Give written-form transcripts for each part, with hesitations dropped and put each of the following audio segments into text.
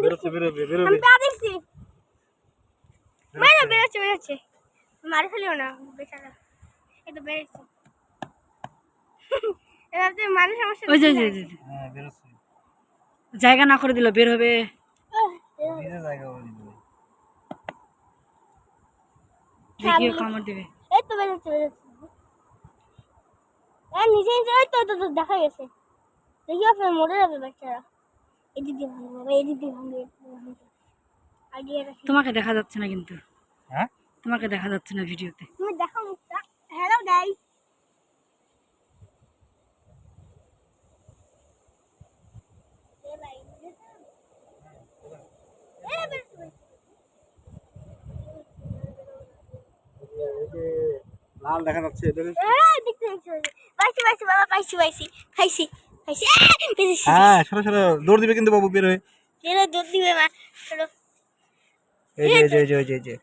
বেরোচ্ছে বেরোবে আমি পা দেখছি বেরোচ্ছে মারি ফেলিও না বেচারা এই তো বেরোচ্ছে এবার তো মানুষ সমস্যা ওই যে হ্যাঁ বেরোচ্ছে জায়গা না করে দিল বের হবে নিজে জায়গা করে দিবে দেখিও কামড় দিবে এই তো বেরোচ্ছে নিজে নিজে ওই তো দেখা গেছে দেখি আপনার মরে যাবে বাচ্চারা এদিকে ভাঙবে এদিকে ভাঙবে আইডিয়া রাখি তোমাকে দেখা যাচ্ছে না কিন্তু হ্যাঁ তোমাকে দেখা যাচ্ছে না ভিডিওতে তুমি দেখো মুখটা হ্যালো গাইস লাল দেখা যাচ্ছে পাইছি বাবা পাইছি খাইছি হ্যাঁ সরো সরো দৌড় দিবে কিন্তু বাবু বের হয়ে দুধ দিবে মা চলো এই যে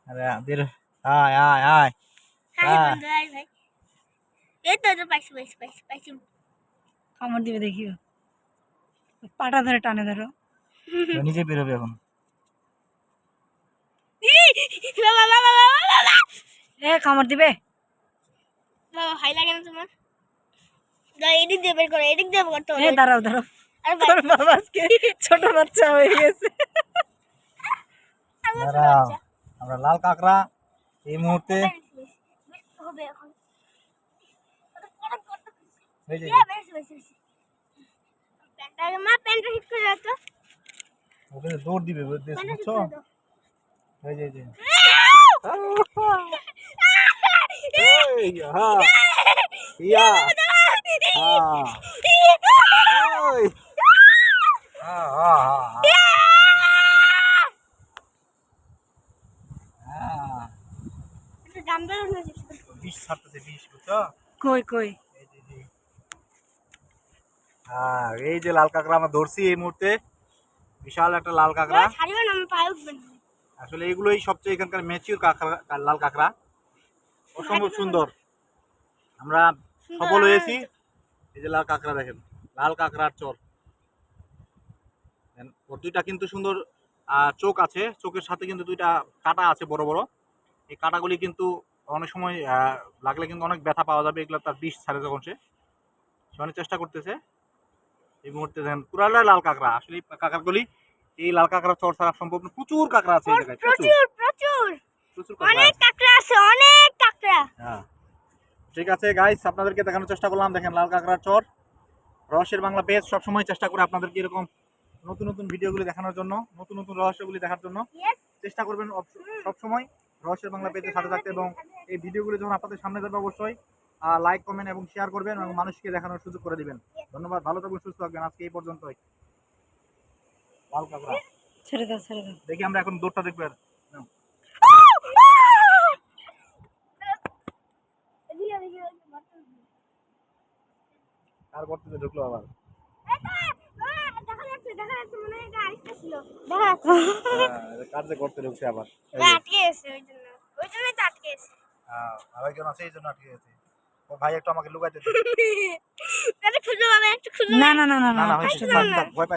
আরে বের আয় আয় আয় হাই বন্ধু হাই ভাই এই তো পাইছি কামড় দিবে দেখিও পাটা ধরে টানে ধরো নিজে বের হবে এখন কামড় দিবে বাবা হাই লাগে না তোমার এদিক দিয়ে বের করো এদিক দিয়ে করতে হবে দাঁড়াও তোর বাবা আজকে ছোট বাচ্চা হয়ে গেছে আমরা লাল কাঁকড়া এই মুহূর্তে হবে এখন এই যে মা প্যান্টটা হিট করে দাও তো ওখানে দৌড় দিবে বুঝছো এই যে এই হ্যাঁ ইয়া বিষ ছাড়তেছে বিষ বুঝছো কই হ্যাঁ এই যে লাল কাঁকড়া আমরা ধরছি এই মুহূর্তে বিশাল একটা লাল কাঁকড়া আসলে এইগুলোই সবচেয়ে এখানকার ম্যাচিউর কাঁকড়া লাল কাঁকড়া অসম্ভব সুন্দর আমরা সফল হয়েছি এই যে লাল কাঁকড়া দেখেন লাল কাঁকড়ার চর ওর দুইটা কিন্তু সুন্দর চোখ আছে চোখের সাথে কিন্তু দুইটা কাঁটা আছে বড় বড় এই কাঁটাগুলি কিন্তু অনেক সময় লাগলে কিন্তু অনেক ব্যথা পাওয়া যাবে এগুলো তার বিষ ছাড়ে যখন সে অনেক চেষ্টা করতেছে এই মুহূর্তে দেখেন পুরালাই লাল কাঁকড়া আসলে কাঁকড়াগুলি এই লাল কাঁকড়া চর ছাড়া সম্ভব না প্রচুর কাঁকড়া আছে এই জায়গায় প্রচুর অনেক কাঁকড়া আছে অনেক কাঁকড়া হ্যাঁ ঠিক আছে গাইস আপনাদেরকে দেখানোর চেষ্টা করলাম দেখেন লাল কাঁকড়ার চর রহস্যের বাংলা পেজ সবসময় চেষ্টা করে আপনাদেরকে এরকম নতুন নতুন ভিডিওগুলি দেখানোর জন্য নতুন রহস্যগুলি দেখার জন্য চেষ্টা করবেন সবসময় রহস্যের বাংলা পেজের সাথে থাকতে এবং এই ভিডিওগুলি যখন আপনাদের সামনে যাবে অবশ্যই লাইক কমেন্ট এবং শেয়ার করবেন এবং মানুষকে দেখানোর সুযোগ করে দিবেন ধন্যবাদ ভালো থাকবেন সুস্থ থাকবেন আজকে এই পর্যন্তই লাল কাঁকড়া ছেড়ে দাও দেখি আমরা এখন দৌড়টা দেখবো আর করতে ঢুকলো আবার কার যে করতে ঢুকছে আবার আরেকজন আছে এই জন্য আটকে গেছে ও ভাই একটু আমাকে লুকাইতে না ভয়